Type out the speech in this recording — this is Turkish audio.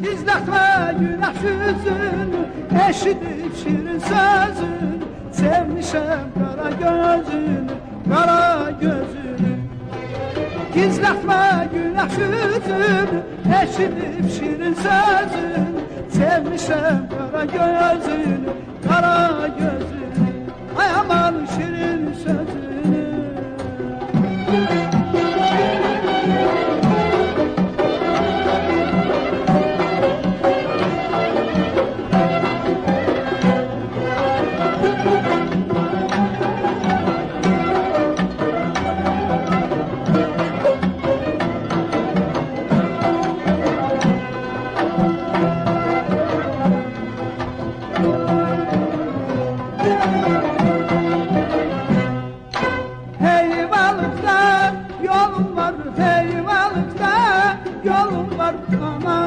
Gizletme güneş yüzünü, eşidip şirin sözünü, sevmişem kara gözünü, kara gözünü. Gizletme güneş yüzünü, eşidip şirin sözünü, sevmişem kara gözünü, kara gözünü. Ay aman şirin sözünü.